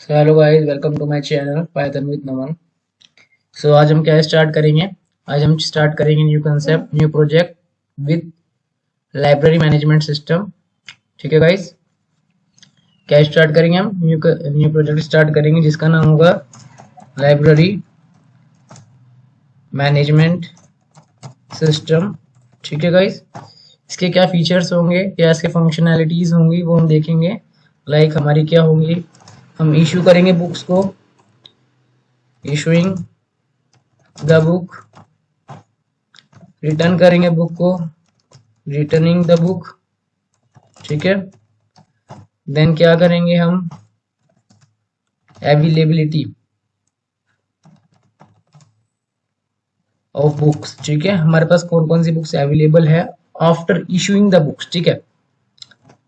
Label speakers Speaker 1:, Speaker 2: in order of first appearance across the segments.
Speaker 1: So hello guys, welcome to my channel Python with Naman. So आज हम क्या start करेंगे? आज हम स्टार्ट करेंगे new concept, new project with library management system. ठीक है गाइस, क्या स्टार्ट करेंगे? हम न्यू प्रोजेक्ट स्टार्ट करेंगे जिसका नाम होगा लाइब्रेरी मैनेजमेंट सिस्टम। ठीक है गाइस, इसके क्या फीचर्स होंगे, क्या इसके फंक्शनैलिटीज होंगी, वो हम देखेंगे। लाइक हमारी क्या होंगी, हम इशू करेंगे बुक्स को, इशूइंग द बुक, रिटर्न करेंगे बुक को, रिटर्निंग द बुक। ठीक है, देन क्या करेंगे हम, अवेलेबिलिटी ऑफ बुक्स। ठीक है, हमारे पास कौन कौन सी बुक्स अवेलेबल है आफ्टर इशूइंग द बुक्स। ठीक है,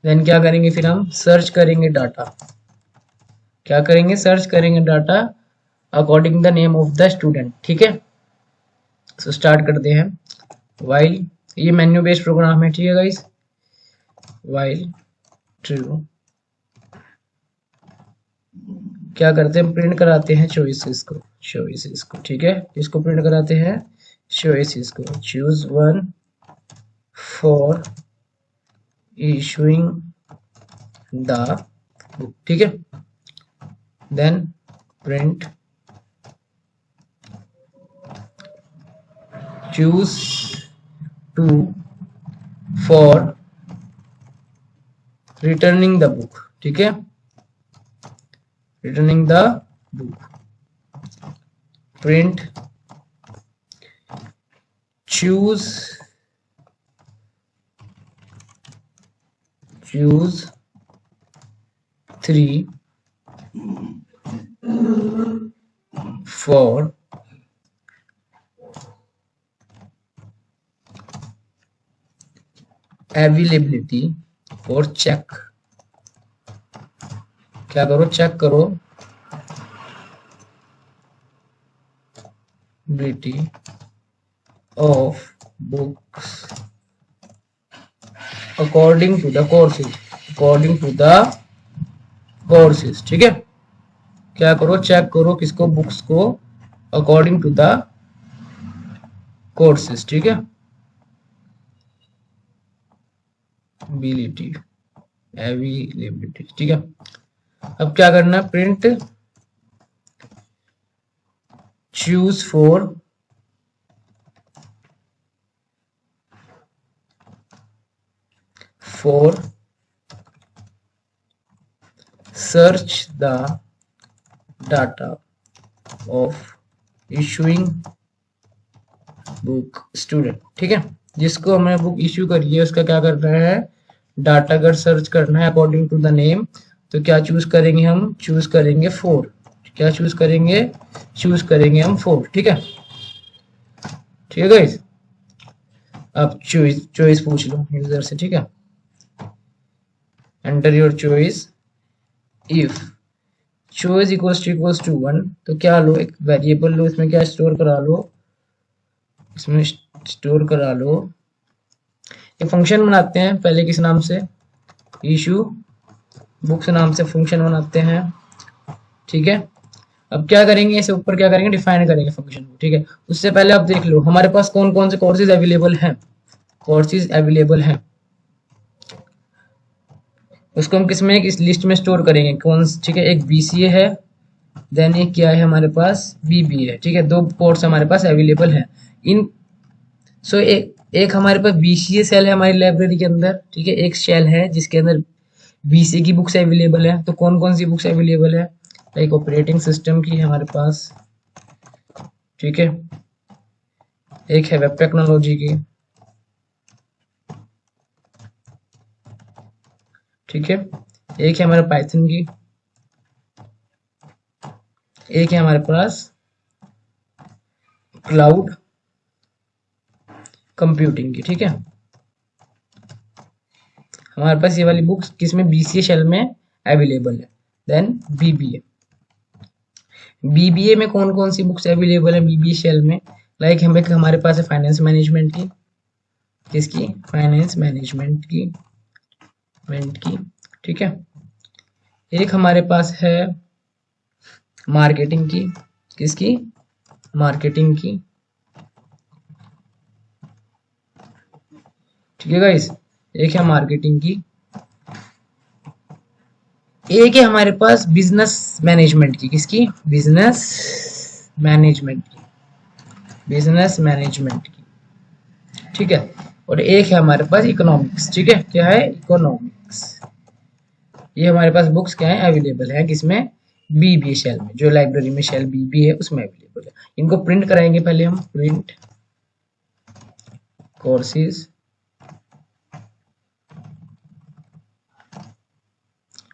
Speaker 1: देन क्या करेंगे, फिर हम सर्च करेंगे डाटा। क्या करेंगे? सर्च करेंगे data according the name of the student. ठीक है, सो स्टार्ट करते हैं। वाइल, ये मेन्यू बेस्ड प्रोग्राम है। ठीक है गाइस, वाइल ट्रू, क्या करते हैं, प्रिंट कराते हैं चॉइसेस को। ठीक है, इसको प्रिंट कराते हैं चॉइसेस को। Choose one for issuing the book. ठीक है, then print choose two for returning the book. ठीक है, returning the book, print choose three for availability और चेक। क्या करो, चेक करो ability of books according to the courses. ठीक है, क्या करो, चेक करो किसको, बुक्स को अकॉर्डिंग टू द कोर्सेज। ठीक है, अवेलेबिलिटी। ठीक है, अब क्या करना है, print choose for search the data of issuing book student. ठीक है, जिसको हमें बुक इश्यू करी है उसका क्या करना है, डाटा अगर सर्च करना है अकॉर्डिंग टू द नेम, तो क्या चूज करेंगे हम, चूज करेंगे फोर। क्या चूज करेंगे, चूज करेंगे हम फोर। ठीक है, ठीक है गाइस, अब चॉइस पूछ लो यूजर से। ठीक है, enter your choice. If choice equals to one, तो क्या लो, एक वेरिएबल लो, इसमें क्या स्टोर करा लो, इसमें स्टोर करा लो। ये फंक्शन बनाते हैं पहले किस नाम से, इशू बुक्स नाम से फंक्शन बनाते हैं। ठीक है, अब क्या करेंगे, इसे ऊपर क्या करेंगे, डिफाइन करेंगे फंक्शन को। ठीक है, उससे पहले आप देख लो हमारे पास कौन कौन से कोर्सेज अवेलेबल हैं। कोर्सेज अवेलेबल हैं, उसको हम किस में, इस लिस्ट में स्टोर करेंगे कौन। ठीक है, एक बीसीए है, देन एक क्या है हमारे पास, बीबीए है। ठीक है, दो कोर्स हमारे पास अवेलेबल हैं इन। सो एक हमारे पास बीसीए सेल है हमारी लाइब्रेरी के अंदर। ठीक है, एक सेल है जिसके अंदर बीसीए की बुक्स अवेलेबल है। तो कौन कौन सी बुक्स अवेलेबल है, लाइक ऑपरेटिंग सिस्टम की है हमारे पास। ठीक है, एक है वेब टेक्नोलॉजी की। ठीक है, एक है हमारे पाइथन की, एक है हमारे पास क्लाउड कंप्यूटिंग की। ठीक है, हमारे पास ये वाली बुक्स किसमें, बीसीए शेल में अवेलेबल है। देन बीबीए, बीबीए में कौन कौन सी बुक्स अवेलेबल है बीबीए शेल में, लाइक हमारे पास है फाइनेंस मैनेजमेंट की, किसकी, फाइनेंस मैनेजमेंट की। ठीक है, एक हमारे पास है मार्केटिंग की, किसकी, मार्केटिंग की, ठीक है गाइस। एक है मार्केटिंग की, एक है हमारे पास बिजनेस मैनेजमेंट की, किसकी, बिजनेस मैनेजमेंट की, बिजनेस मैनेजमेंट की, ठीक है। और एक है हमारे पास इकोनॉमिक्स, ठीक है, क्या है, इकोनॉमिक्स। ये हमारे पास बुक्स क्या है, अवेलेबल है, किसमें, बीबीए शेल में, जो लाइब्रेरी में शेल बीबी है उसमें अवेलेबल है। इनको प्रिंट कराएंगे पहले हम, प्रिंट कोर्सेज,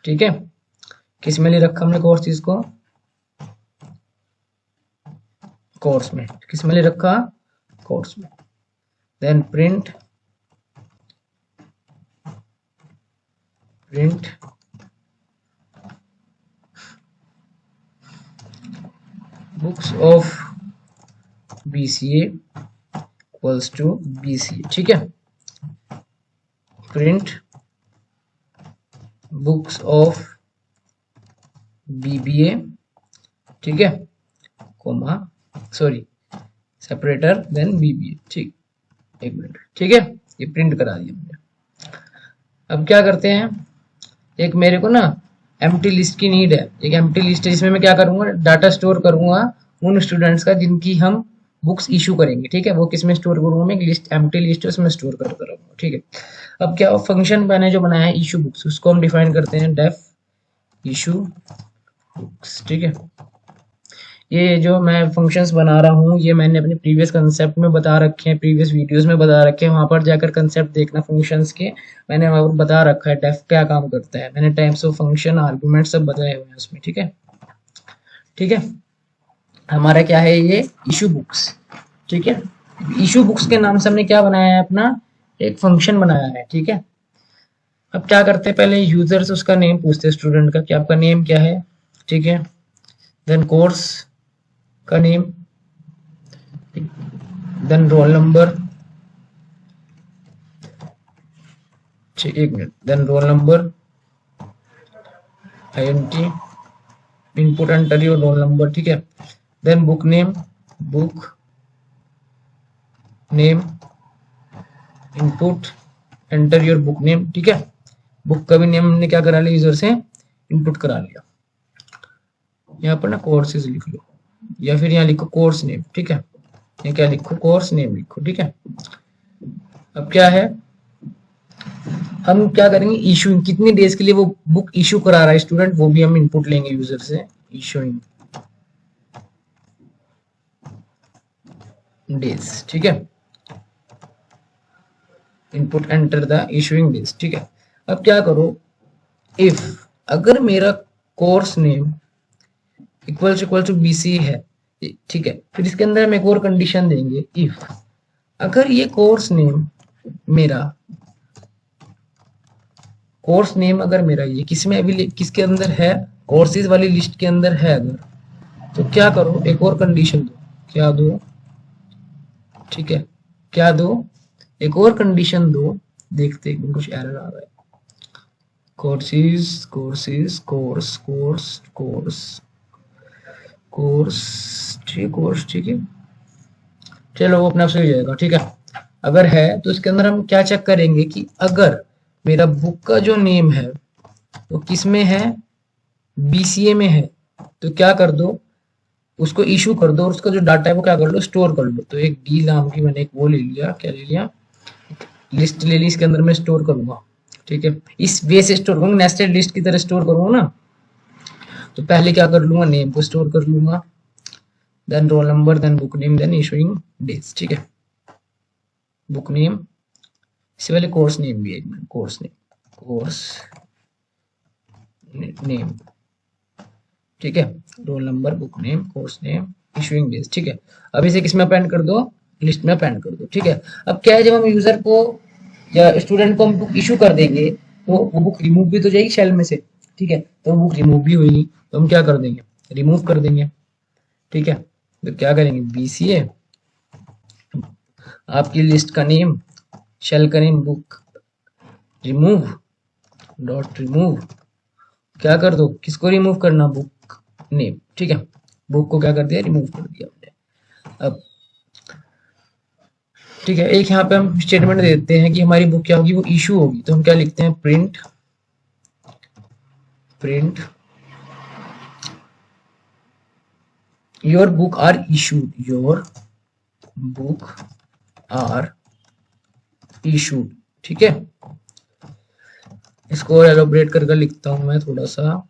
Speaker 1: ठीक है। किस में ले रखा हमने कोर्सेज को, कोर्स में, किस में ले रखा, कोर्स में। Then print books of BCA equals to BCA, ठीक है। प्रिंट बुक्स ऑफ बीबीए, ठीक है, comma, sorry separator, then BBA, ठीक, एक मिनट, ठीक है। ये प्रिंट करा दिया हमने। अब क्या करते हैं, एक मेरे को ना एम्प्टी लिस्ट की नीड है, एक एम्प्टी लिस्ट है जिसमें मैं क्या करूंगा, डाटा स्टोर करूंगा उन स्टूडेंट्स का जिनकी हम बुक्स इशू करेंगे, ठीक है। वो किस में स्टोर करूंगा मैं, एक लिस्ट, एम्प्टी लिस्ट है उसमें स्टोर करता रहूंगा, ठीक है। अब क्या फंक्शन मैंने जो बनाया है इशू बुक्स, उसको हम डिफाइन करते हैं डेफ इशू बुक्स, ठीक है। ये जो मैं फंक्शंस बना रहा हूँ ये मैंने अपने प्रीवियस कंसेप्ट में बता रखे हैं, प्रीवियस वीडियोस में बता रखे हैं, वहां पर जाकर कंसेप्ट देखना फंक्शंस के, मैंने वहां पर बता रखा है डेफ क्या काम करता है, मैंने टाइप्स ऑफ फंक्शन आर्गुमेंट सब बताए हुए हैं उसमें, ठीक है, ठीक है। हमारा क्या है ये इशू बुक्स, ठीक है। इशू बुक्स के नाम से हमने क्या बनाया है, अपना एक फंक्शन बनाया है, ठीक है। अब क्या करते हैं, पहले यूजर से उसका नेम पूछते हैं स्टूडेंट का, कि आपका नेम क्या है, ठीक है। देन कोर्स का नेम, देन रोल नंबर, ठीक, एक minute, then roll number, INT, input enter your roll number, ठीक है। Then book name input enter your book name, ठीक है। बुक का भी नेम हमने क्या करा लिया, यूजर से इनपुट करा लिया। यहाँ पर ना कोर्सेज लिख लो, या फिर यहाँ लिखो कोर्स नेम, ठीक है। ये क्या लिखो, कोर्स नेम लिखो, ठीक है। अब क्या है, हम क्या करेंगे, इशू कितने डेज के लिए वो बुक इशू करा रहा है स्टूडेंट, वो भी हम इनपुट लेंगे यूजर से, इशूइंग डेज, ठीक है। Input enter the issuing days, ठीक है। अब क्या करो, इफ अगर मेरा course name equal to BC है, ठीक है, फिर इसके अंदर हम एक और कंडीशन देंगे, इफ अगर ये कोर्स नेम मेरा, कोर्स नेम अगर मेरा ये किसमें अभी किसके अंदर है, कोर्सेज वाली लिस्ट के अंदर है अगर, तो क्या करो, एक और कंडीशन दो, क्या दो, ठीक है, क्या दो, एक और कंडीशन दो, देखते हैं कुछ एरर आ रहा है, courses courses course course course course, ठीक, कोर्स, ठीक है, चलो वो अपने आप से हो जाएगा, ठीक है। अगर है तो इसके अंदर हम क्या चेक करेंगे कि अगर मेरा बुक का जो नेम है वो किस में है, बीसीए में है, तो क्या कर दो, उसको इशू कर दो, और उसका जो डाटा है वो क्या कर लो, स्टोर कर लो। तो एक डी नाम की मैंने एक वो ले लिया, क्या ले लिया, लिस्ट ले ली, इसके अंदर मैं स्टोर करूंगा, ठीक है। इस वे से स्टोर करूंगा, नेस्टेड लिस्ट की तरह स्टोर करूंगा ना, तो पहले क्या कर लूंगा, नेम को स्टोर कर लूंगा, then roll number, then book name, then issuing days, ठीक है। बुक नेम, इससे पहले कोर्स नेम भी है, कोर्स नेम, ठीक है, roll number, book name, course name, issuing days, ठीक है। अब इसे किस में अपेंड कर दो, लिस्ट में अपेंड कर दो, ठीक है। अब क्या है, जब हम यूजर को या स्टूडेंट को हम बुक इशू कर देंगे तो वो बुक रिमूव भी तो जाएगी शेल में से, ठीक है। तो बुक रिमूव भी हुई, तो हम क्या कर देंगे, रिमूव कर देंगे, ठीक है। तो क्या करेंगे, बीसीए आपकी लिस्ट का नेम, शेल का name, book, remove dot remove, क्या कर दो, किसको रिमूव करना, बुक, नेम, ठीक है। बुक को क्या कर दिया, रिमूव कर दिया हमने। अब ठीक है, एक यहाँ पे हम स्टेटमेंट देते हैं कि हमारी बुक क्या होगी, वो इशू होगी। तो हम क्या लिखते हैं, print your book are issued, your book are issued, ठीक है। इसको और एलोबरेट करके लिखता हूं मैं थोड़ा सा,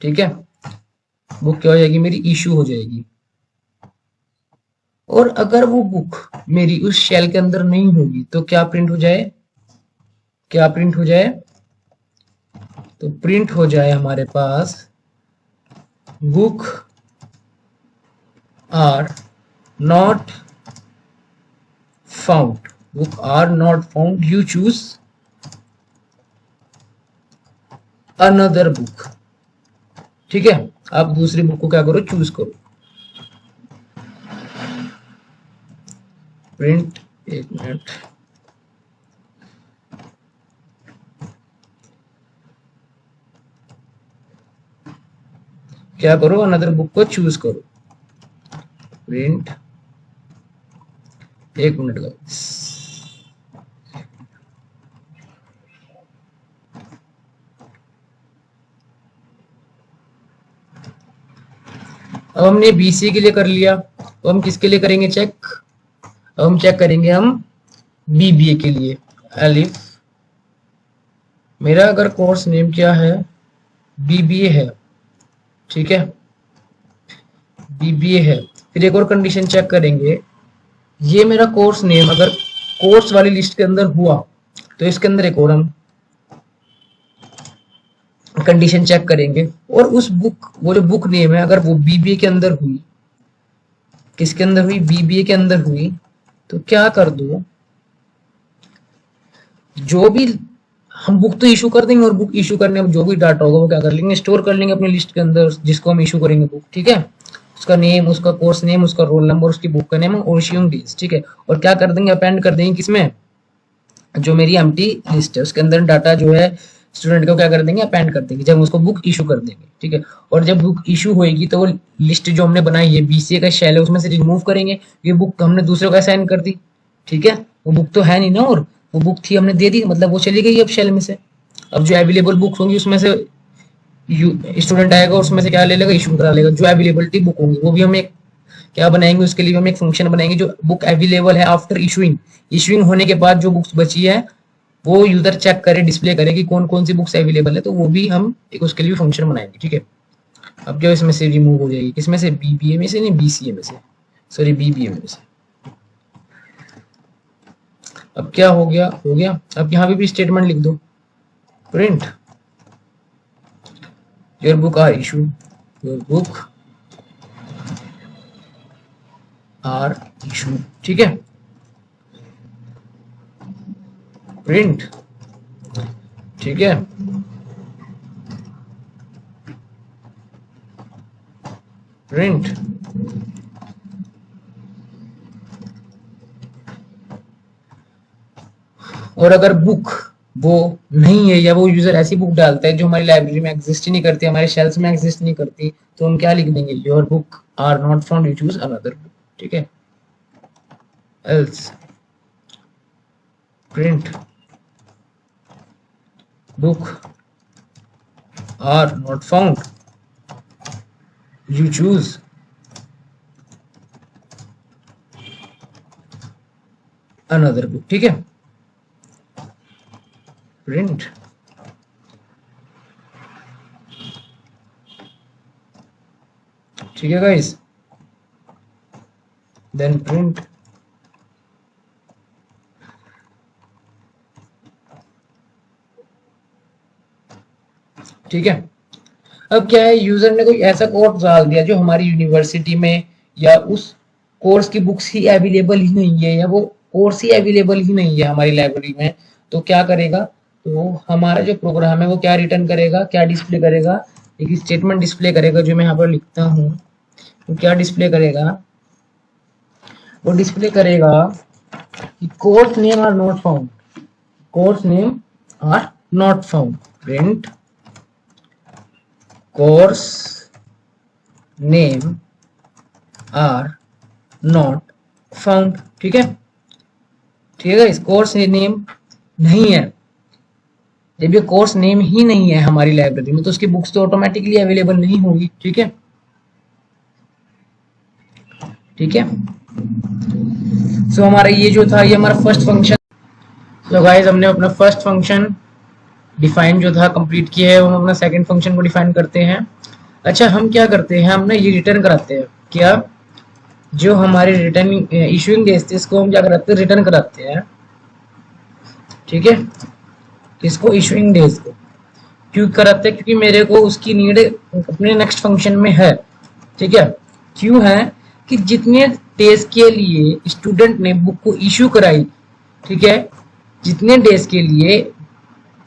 Speaker 1: ठीक है। बुक क्या हो जाएगी, मेरी इशू हो जाएगी। और अगर वो बुक मेरी उस शेल के अंदर नहीं होगी तो क्या प्रिंट हो जाए, क्या प्रिंट हो जाए, तो प्रिंट हो जाए हमारे पास book are not found, book are not found, you choose another book, ठीक है। आप दूसरी बुक को क्या करो, चूज करो। प्रिंट, एक मिनट, क्या करो, अनदर बुक को चूज करो। प्रिंट, एक मिनट गाइस, अब हमने बीसी के लिए कर लिया, तो हम किसके लिए करेंगे चेक, अब हम चेक करेंगे हम बीबीए के लिए। अलिफ, मेरा अगर कोर्स नेम क्या है, बीबीए है, ठीक है, बीबीए है। फिर एक और कंडीशन चेक करेंगे, ये मेरा कोर्स नेम अगर कोर्स वाली लिस्ट के अंदर हुआ तो इसके अंदर एक और हम कंडीशन चेक करेंगे। और उस बुक, वो जो बुक नेम है, अगर वो बीबीए के अंदर हुई, किसके अंदर हुई, बीबीए के अंदर हुई, तो क्या कर दो, जो भी हम बुक तो इशू कर देंगे, और बुक इशू करने में जो भी डाटा होगा वो क्या कर लेंगे, स्टोर कर लेंगे अपनी लिस्ट के अंदर, जिसको हम इशू करेंगे बुक, ठीक है। उसका नेम, उसका कोर्स नेम, उसका रोल नंबर, उसकी बुक का नेम और इशूइंग डेट, ठीक है। और क्या कर देंगे, अपेंड कर देंगे किसमें, जो मेरी एम्प्टी लिस्ट है उसके अंदर डाटा जो है स्टूडेंट को क्या कर देंगे, अपेंड कर देंगे, जब हम उसको बुक इशू कर देंगे, ठीक है। और जब बुक इशू होएगी तो वो लिस्ट जो हमने बनाई है, बीसीए का शेल है, उसमें से रिमूव करेंगे, ये बुक हमने दूसरे को असाइन कर दी, ठीक है। वो बुक तो है नहीं ना, और वो बुक थी हमने दे दी, मतलब वो चली गई अब शेल में से। अब जो अवेलेबल बुक्स होंगी उसमें से स्टूडेंट आएगा और उसमें से क्या ले लेगा, इशू करा लेगा। जो अवेलेबिलिटी बुक होंगी वो भी हम एक क्या बनाएंगे, उसके लिए हम एक फंक्शन बनाएंगे, जो बुक अवेलेबल है आफ्टर इशूइंग, इशूइंग होने के बाद जो बुक्स बची है वो यूजर चेक करे, डिस्प्ले करे कि कौन कौन सी बुक्स अवेलेबल है, तो वो भी हम एक उसके लिए फंक्शन बनाएंगे, ठीक है। अब क्या इसमें से रिमूव हो जाएगी, किसमें से, बीबीए में से, नहीं बीसीए में से, सॉरी बीबीए में से। अब क्या हो गया, हो गया। अब यहाँ पे भी स्टेटमेंट लिख दो, print your book are issue, your book are issue, ठीक है। प्रिंट, ठीक है, प्रिंट और अगर बुक वो नहीं है, या वो यूजर ऐसी बुक डालता है जो हमारी लाइब्रेरी में एग्जिस्ट ही नहीं करती, हमारे शेल्फ में एग्जिस्ट नहीं करती, तो हम क्या लिख देंगे, your book are not found, you choose another book, ठीक है। Else print book are not found, you choose another book, ठीक है। प्रिंट ठीक है गाइस, देन प्रिंट ठीक है। अब क्या है, यूजर ने कोई ऐसा कोर्स डाल दिया जो हमारी यूनिवर्सिटी में या उस कोर्स की बुक्स ही अवेलेबल ही नहीं है, या वो कोर्स ही अवेलेबल ही नहीं है हमारी लाइब्रेरी में, तो क्या करेगा, तो हमारा जो प्रोग्राम है वो क्या रिटर्न करेगा, क्या डिस्प्ले करेगा, एक स्टेटमेंट डिस्प्ले करेगा, जो मैं यहाँ पर लिखता हूँ। तो क्या डिस्प्ले करेगा, वो डिस्प्ले करेगा course name are not found, course name are not found, print course name are not found. ठीक है, ठीक है, इस कोर्स नेम नहीं है, जब ये कोर्स नेम ही नहीं है हमारी लाइब्रेरी में तो उसकी बुक्स तो ऑटोमेटिकली अवेलेबल नहीं होगी। ठीक है, ठीक है। सो हमारा ये जो था ये हमारा फर्स्ट फंक्शन। तो गाइस हमने अपना फर्स्ट फंक्शन डिफाइन जो था कंप्लीट किया है, हम अपना सेकंड फंक्शन को डिफाइन करते हैं। अच्छा, हम क्या करते हैं, हम ना ये रिटर्न कराते हैं, क्या जो हमारे रिटर्न इशूइंग डेज थे इसको हम क्या कराते हैं, रिटर्न कराते हैं। ठीक है, इसको इशूइंग डेज को क्यों कराते हैं, क्योंकि मेरे को उसकी नीड अपने नेक्स्ट फंक्शन में है। ठीक है, क्यों है कि जितने डेज के लिए स्टूडेंट ने बुक को इशू कराई, ठीक है, जितने डेज के लिए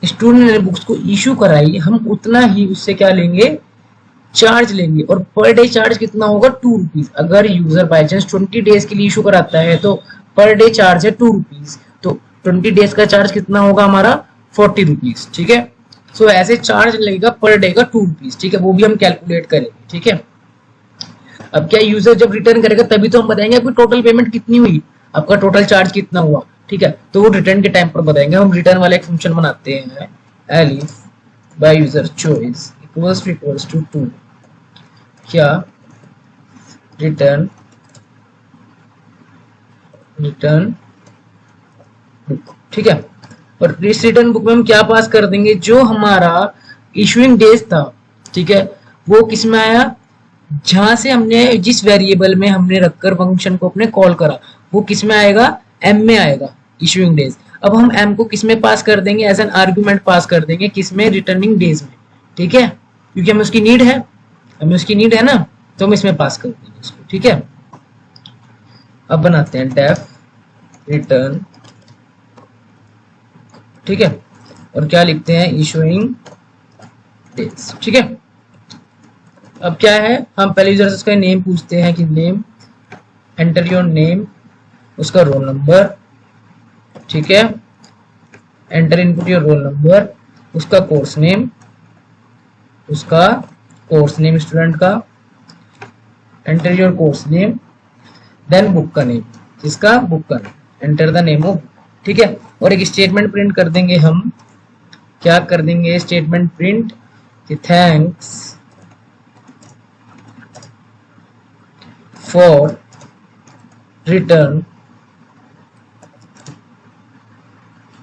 Speaker 1: स्टूडेंट ने बुक्स को इशू कराई हम उतना ही उससे क्या लेंगे, चार्ज लेंगे। और पर डे चार्ज कितना होगा, 2 रुपीज। अगर यूजर बाई चांस 20 डेज के लिए इशू कराता है तो पर डे चार्ज है 2 रुपीज, तो 20 डेज का चार्ज कितना होगा हमारा 40 रुपीज। ठीक है, सो ऐसे चार्ज लगेगा पर डे का 2 रुपीज। ठीक है, वो भी हम कैलकुलेट करेंगे। ठीक है, अब क्या यूजर जब रिटर्न करेगा तभी तो हम बताएंगे आपकी टोटल पेमेंट कितनी हुई, आपका टोटल चार्ज कितना हुआ। ठीक है, तो वो रिटर्न के टाइम पर बताएंगे। हम रिटर्न वाला एक फंक्शन बनाते हैं, elif by user choice equals to 2, क्या रिटर्न बुक। ठीक है, और इस रिटर्न बुक में हम क्या पास कर देंगे, जो हमारा इशूइंग डेज था, ठीक है, वो किस में आया, जहां से हमने जिस वेरिएबल में हमने रखकर फंक्शन को अपने कॉल करा वो किस में आएगा, एम में आएगा, इशूइंग डेज। अब हम एम को किस में पास कर देंगे, एज एन आर्गुमेंट पास कर देंगे, किस में, रिटर्निंग डेज में। ठीक है, क्योंकि हमें उसकी नीड है, हमें उसकी नीड है ना, तो हम इसमें पास कर देंगे उसको। ठीक है, अब बनाते हैं डेफ रिटर्न। ठीक है, और क्या लिखते हैं, इशूइंग डेज। ठीक है, अब क्या है, हम पहले यूजर से उसका नेम पूछते हैं कि नेम, एंटर योर नेम, उसका रोल नंबर। ठीक है, enter input your roll number, उसका कोर्स नेम, स्टूडेंट का, enter your course name, then book का नेम, इसका बुक का name, enter the name of. ठीक है, और एक स्टेटमेंट प्रिंट कर देंगे हम, क्या कर देंगे, स्टेटमेंट प्रिंट कि थैंक्स फॉर रिटर्न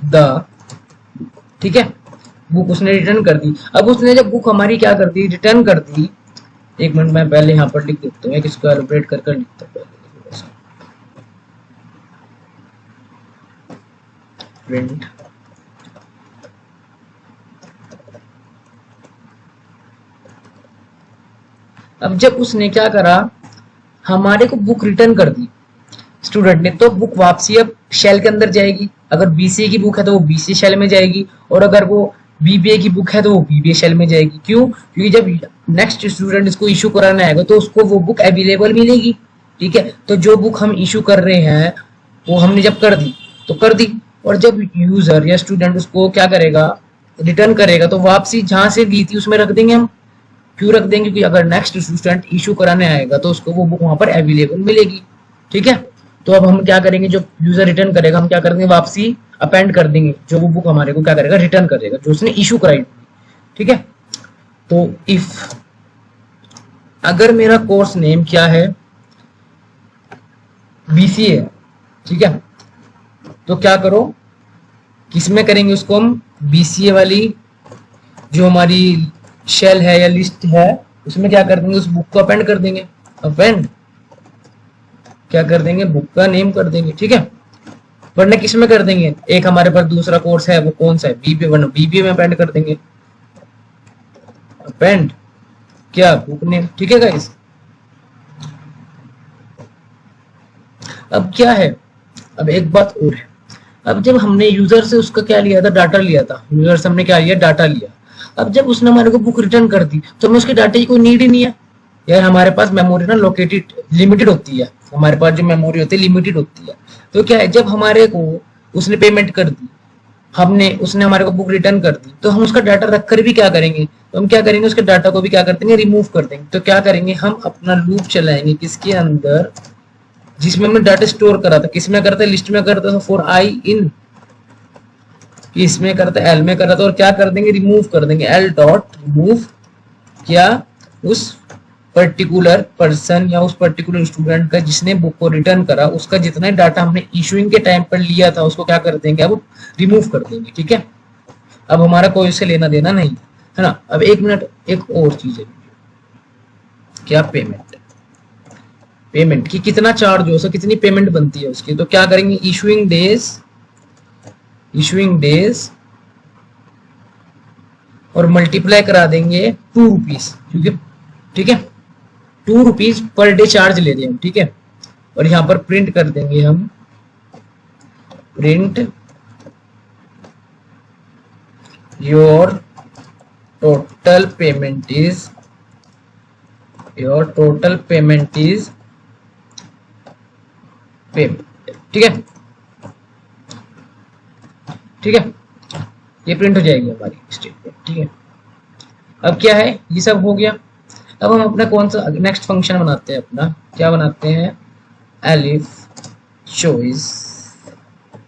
Speaker 1: द। ठीक है, बुक उसने रिटर्न कर दी। अब उसने जब बुक हमारी क्या कर दी, रिटर्न कर दी, एक मिनट मैं पहले यहाँ पर लिख देता हूँ, इसको एलोबरेट कर लिखता हूँ पहले, प्रिंट अब जब उसने क्या करा, हमारे को बुक रिटर्न कर दी स्टूडेंट ने, तो बुक वापसी अब शेल के अंदर जाएगी। अगर बीसीए की बुक है तो वो बीसीए शेल में जाएगी, और अगर वो बीबीए की बुक है तो वो बीबीए शेल में जाएगी। क्यों, क्योंकि जब नेक्स्ट स्टूडेंट इसको इशू कराना आएगा तो उसको वो बुक अवेलेबल मिलेगी। ठीक है, तो जो बुक हम इशू कर रहे हैं वो हमने जब कर दी तो कर दी, और जब यूजर या स्टूडेंट उसको क्या करेगा, रिटर्न करेगा, तो वापसी जहां से ली थी उसमें रख देंगे हम। क्यों रख देंगे, क्योंकि अगर नेक्स्ट स्टूडेंट इशू कराने आएगा तो उसको वो बुक वहां पर अवेलेबल मिलेगी। ठीक है, तो अब हम क्या करेंगे, जो यूजर रिटर्न करेगा हम क्या करेंगे, वापसी अपेंड कर देंगे, जो वो बुक हमारे को क्या करेगा, रिटर्न करेगा, जो उसने इशू कराई। ठीक है, तो इफ अगर मेरा कोर्स नेम क्या है, बीसीए है, ठीक है, तो क्या करो, किसमें करेंगे उसको हम, बीसीए वाली जो हमारी शेल है या लिस्ट है उसमें क्या कर देंगे, उस बुक को अपेंड कर देंगे, अपेंड क्या कर देंगे, बुक का नेम कर देंगे। ठीक है, वरना किस में कर देंगे, एक हमारे पास दूसरा कोर्स है वो कौन सा है, बीबीए, वरना बीबीए में अपेंड कर देंगे, अपेंड क्या, बुक नेम। ठीक है गाइस, अब क्या है, अब एक बात और है, अब जब हमने यूजर से उसका क्या लिया था, डाटा लिया था, यूजर से हमने क्या लिया, डाटा लिया। अब जब उसने हमारे को बुक रिटर्न कर दी तो हमें उसके डाटे की कोई नीड ही नहीं है। यार हमारे पास मेमोरी ना लोकेटेड लिमिटेड होती है, हमारे पास जो मेमोरी होती है लिमिटेड होती है। तो क्या है, जब हमारे को उसने पेमेंट कर दी, हमने उसने हमारे को बुक रिटर्न कर दी, तो हम उसका डाटा रखकर भी क्या करेंगे, तो हम क्या करेंगे, उसके डाटा को भी क्या कर देंगे, रिमूव कर देंगे। तो क्या करेंगे, हम अपना लूप चलाएंगे किसके अंदर, जिसमें हमने डाटा स्टोर करा था, किसमें करता है, लिस्ट में करता था, फॉर आई इन, इसमें करता है एल में करा था, और क्या कर देंगे, रिमूव कर देंगे, एल डॉट रिमूव, क्या उस पर्टिकुलर पर्सन या उस पर्टिकुलर स्टूडेंट का जिसने बुक को रिटर्न करा, उसका जितना डाटा हमने इशूइंग के टाइम पर लिया था उसको क्या कर देंगे, अब रिमूव कर देंगे। ठीक है, अब हमारा कोई उससे लेना देना नहीं है ना। अब एक मिनट, एक और चीज है, क्या पेमेंट, पेमेंट की कितना चार्ज हो सकता, कितनी पेमेंट बनती है उसकी। तो क्या करेंगे, इशूइंग डेज और मल्टीप्लाई करा देंगे 2 रुपीज, क्योंकि ठीक है 2 रुपीज पर डे चार्ज ले रहे हैं हम। ठीक है, और यहां पर प्रिंट कर देंगे हम, print your total payment is, payment. ठीक है, ठीक है, ये प्रिंट हो जाएगी हमारी स्टेटमेंट। ठीक है, अब क्या है, ये सब हो गया। अब हम अपना कौन सा नेक्स्ट फंक्शन बनाते हैं, अपना क्या बनाते हैं, एलिफ चॉइस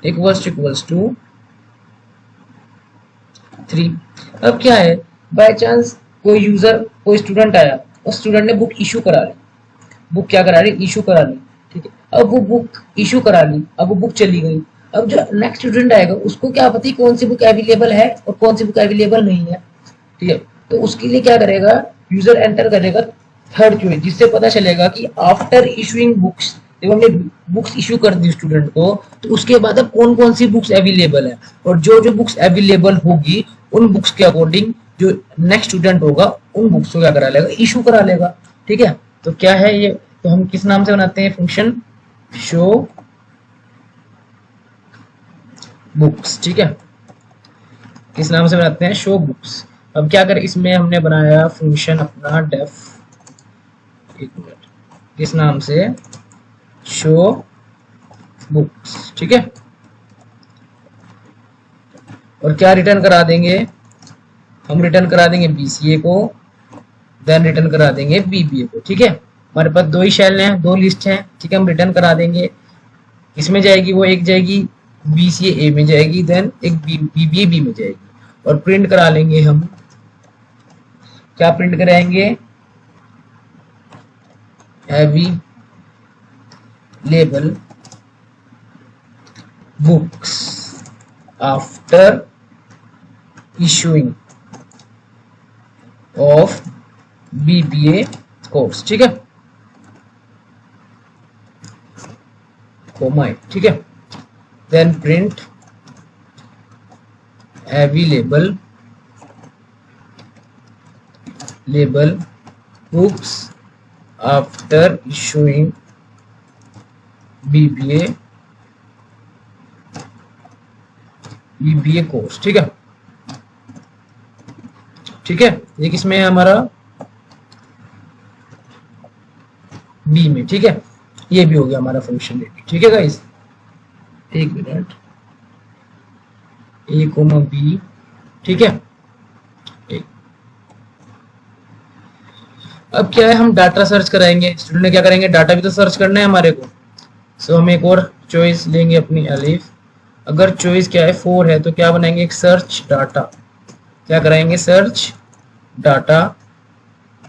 Speaker 1: इक्वल्स टू 3। अब क्या है, बाय चांस कोई यूजर, कोई स्टूडेंट आया, उस स्टूडेंट ने बुक इशू करा ली, बुक क्या करा ली, इशू करा ली। ठीक है, अब वो बुक इशू करा ली, अब वो बुक चली गई। अब जो नेक्स्ट स्टूडेंट आएगा उसको क्या पता कौन सी बुक अवेलेबल है और कौन सी बुक अवेलेबल नहीं है। ठीक है, तो उसके लिए क्या करेगा, यूजर एंटर करेगा थर्ड चॉइस, जिससे पता चलेगा कि आफ्टर इशूइंग बुक्स, जब हमने बुक्स इशू कर दी स्टूडेंट को, तो उसके बाद अब कौन कौन सी बुक्स अवेलेबल है, और जो जो बुक्स अवेलेबल होगी उन बुक्स के अकॉर्डिंग जो नेक्स्ट स्टूडेंट होगा उन बुक्स को क्या करा लेगा, इशू करा लेगा। ठीक है, तो क्या है ये, तो हम किस नाम से बनाते हैं फंक्शन, शो बुक्स। ठीक है, किस नाम से बनाते हैं, शो बुक्स। अब क्या करें, इसमें हमने बनाया फंक्शन अपना डेफ, एक मिनट, किस नाम से, शो बुक्स। ठीक है, और क्या रिटर्न करा देंगे, हम रिटर्न करा देंगे बीसीए को, देन रिटर्न करा देंगे बीबीए को। ठीक है, हमारे पास 2 ही शेल हैं, 2 लिस्ट हैं। ठीक है, हम रिटर्न करा देंगे, इसमें जाएगी वो, एक जाएगी बीसीए ए में जाएगी, देन एक बीबीए बी में जाएगी, और प्रिंट करा लेंगे हम, क्या प्रिंट कराएंगे, heavy label books after issuing of BBA course. ठीक है, कोमा, ठीक है, then print available label books after issuing BBA course. ठीक है, ठीक है, ये किसमें है हमारा, बी में। ठीक है, ये भी हो गया हमारा फंक्शन रेडी। ठीक है गाइस, एक मिनट, ए कोमा बी। ठीक है, ठीक। अब क्या है, हम डाटा सर्च कराएंगे, स्टूडेंट ने क्या करेंगे, डाटा भी तो सर्च करना है हमारे को। सो हम एक और चॉइस लेंगे अपनी अलिफ, अगर चॉइस क्या है 4 है तो क्या बनाएंगे, एक सर्च डाटा, क्या कराएंगे, सर्च डाटा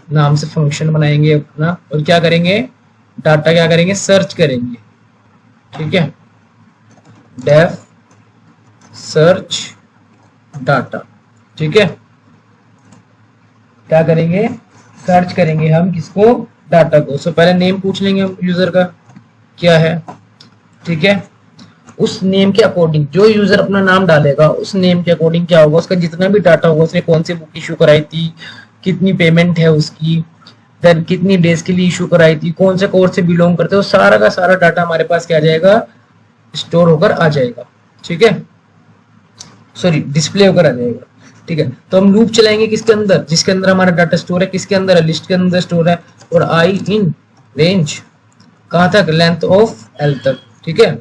Speaker 1: नाम से फंक्शन बनाएंगे अपना, और क्या करेंगे, डाटा क्या करेंगे, सर्च करेंगे। ठीक है, डेफ सर्च डाटा। ठीक है, क्या करेंगे, सर्च करेंगे हम किसको, डाटा को। सो पहले नेम पूछ लेंगे हम यूजर का क्या है। ठीक है, उस नेम के अकॉर्डिंग जो यूजर अपना नाम डालेगा उस नेम के अकॉर्डिंग क्या होगा, उसका जितना भी डाटा होगा, उसने कौन सी बुक इशू कराई थी, कितनी पेमेंट है उसकी, देन कितनी डेज के लिए इशू कराई थी, कौन से कोर्स से बिलोंग करते हो, सारा का सारा डाटा हमारे पास क्या आ जाएगा, स्टोर होकर आ जाएगा। ठीक है, सॉरी डिस्प्ले होकर आ जाएगा। ठीक है, तो हम लूप चलाएंगे किसके अंदर, जिसके अंदर हमारा डाटा स्टोर है, किसके अंदर है, लिस्ट के अंदर स्टोर है, और आई इन रेंज कहाँ तक, लेंथ ऑफ एल तक, ठीक है,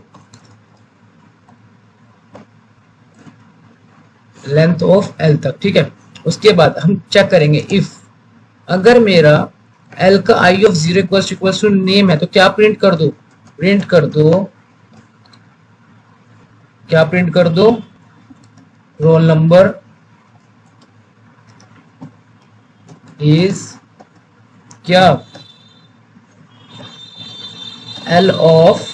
Speaker 1: लेंथ ऑफ एल तक, ठीक है। उसके बाद हम चेक करेंगे इफ अगर मेरा एल का आई ऑफ 0 इक्वल्स टू नेम है तो क्या प्रिंट कर दो, प्रिंट कर दो, क्या प्रिंट कर दो, रोल नंबर इज क्या, एल ऑफ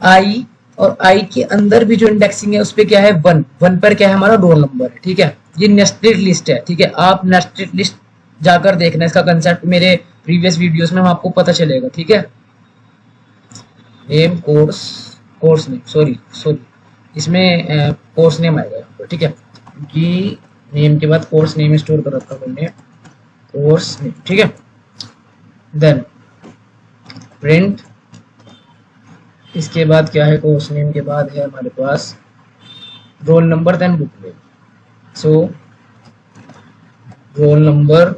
Speaker 1: आई, और आई के अंदर भी जो इंडेक्सिंग है उस पे क्या है, 1, 1 पर क्या है हमारा रोल नंबर है, ठीक है। ये नेस्टेड लिस्ट है, ठीक है, आप नेस्टेड लिस्ट जाकर देखना, इसका कंसेप्ट मेरे प्रीवियस वीडियोस में आपको पता चलेगा, ठीक है। नेम कोर्स नेम, सॉरी इसमें कोर्स नेम आएगा यहाँ पर, ठीक है, कि नेम के बाद कोर्स नेम स्टोर कर रखा हमने, कोर्स नेम, ठीक है। देन प्रिंट, इसके बाद क्या है, कोर्स नेम के बाद है हमारे पास roll number, then book name, so roll number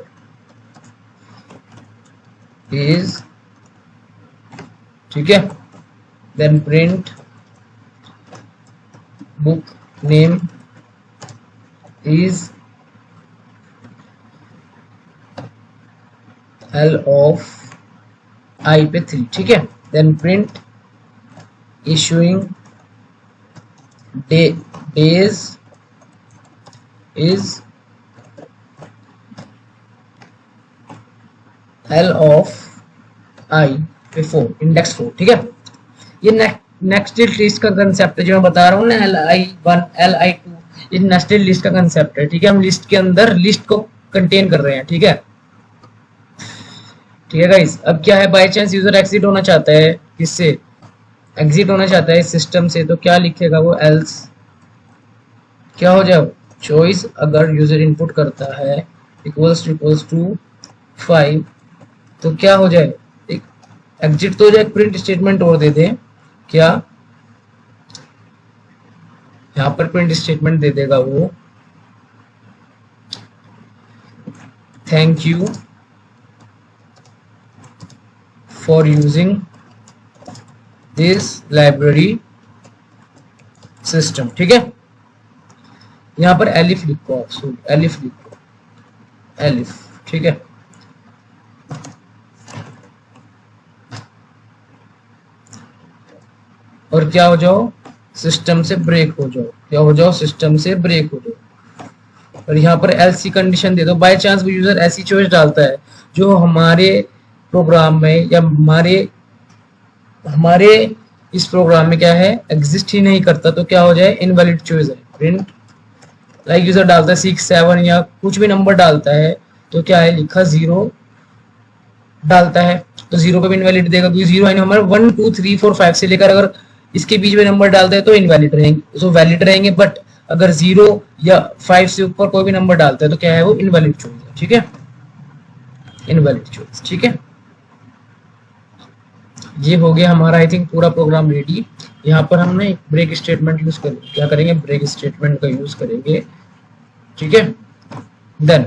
Speaker 1: is, ठीक है, then print book name is L of I पे 3, ठीक है। Then print issuing days is L of I पे 4, इंडेक्स 4, ठीक है। ये नेक्स्टेड लिस्ट का कंसेप्ट है जो मैं बता रहा हूँ ना, Li1 Li2, ये नेक्स्टेड लिस्ट का कंसेप्ट है, ठीक है। हम लिस्ट के अंदर लिस्ट को कंटेन कर रहे हैं, ठीक है, ठीक है गाइस। अब क्या है, बाय चांस यूजर एग्जिट होना चाहता है, किससे एग्जिट होना चाहता है, सिस्टम से, तो क्या लिखेगा वो, एल्स क्या हो जाए, चॉइस अगर यूजर इनपुट करता है इक्वल्स टू 5 तो क्या हो जाए, एक एग्जिट तो हो जाए, प्रिंट स्टेटमेंट और दे दे, क्या यहाँ पर प्रिंट स्टेटमेंट दे देगा वो, thank you for using this library system, ठीक है। यहां पर एलिफ लिखो, एलिफ लिखो, एलिफ, ठीक है। और क्या हो जाओ, सिस्टम से ब्रेक हो जाओ, क्या हो जाओ, सिस्टम से ब्रेक हो जाओ। और यहाँ पर एलसी कंडीशन दे दो, बाय चांस वो यूजर ऐसी चॉइस डालता है जो हमारे प्रोग्राम में या हमारे इस प्रोग्राम में क्या है, एग्जिस्ट ही नहीं करता, तो क्या हो जाए, इनवैलिड चॉइस है। प्रिंट लाइक यूजर डालता है 6 7 या कुछ भी नंबर डालता है तो क्या है, लिखा 0 डालता है तो 0 पे भी इनवैलिड देगा, क्योंकि 0 है हमारे 1 2 3 4 5 से लेकर अगर इसके बीच में नंबर डालता है तो इनवैलिड रहेंगे, तो वैलिड रहेंगे। बट अगर 0 या 5 से ऊपर कोई भी नंबर डालता है तो क्या है, वो इनवैलिड चॉइस है, ठीक है, इनवैलिड चॉइस, ठीक है। ये हो गया हमारा आई थिंक पूरा प्रोग्राम रेडी। यहाँ पर हमने एक ब्रेक स्टेटमेंट यूज कर, क्या करेंगे, ब्रेक स्टेटमेंट का यूज करेंगे, ठीक है। देन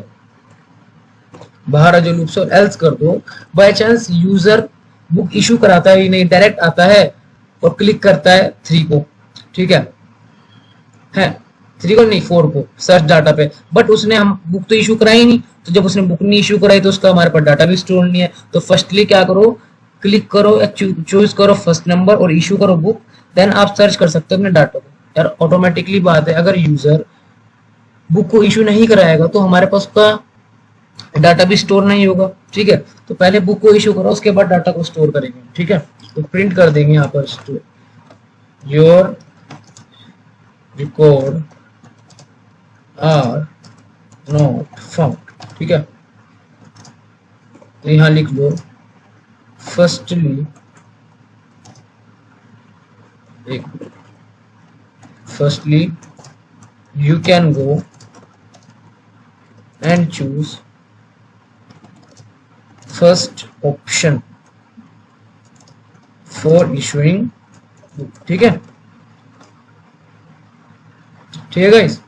Speaker 1: बाहर आ जो लूप से और एल्स कर दो, by chance user book issue कराता है नहीं, डायरेक्ट आता है और क्लिक करता है 3 को, ठीक है 3 को नहीं 4 को सर्च डाटा पे, बट उसने हम बुक तो इशू कराई नहीं, तो जब उसने बुक नहीं इशू कराई तो उसका हमारे पास डाटा भी स्टोर नहीं है। तो फर्स्टली क्या करो, क्लिक करो, चूज करो फर्स्ट नंबर और इशू करो बुक, देन आप सर्च कर सकते हो अपने डाटा को। यार ऑटोमेटिकली बात है, अगर यूजर बुक को इशू नहीं कराएगा तो हमारे पास उसका डाटा भी स्टोर नहीं होगा, ठीक है। तो पहले बुक को इशू करो, उसके बाद डाटा को स्टोर करेंगे, ठीक है। तो प्रिंट कर देंगे यहाँ पर store your record are not found, ठीक है। तो यहाँ लिख लो firstly, you can go and choose first option for issuing book, ठीक है, ठीक है गाइस।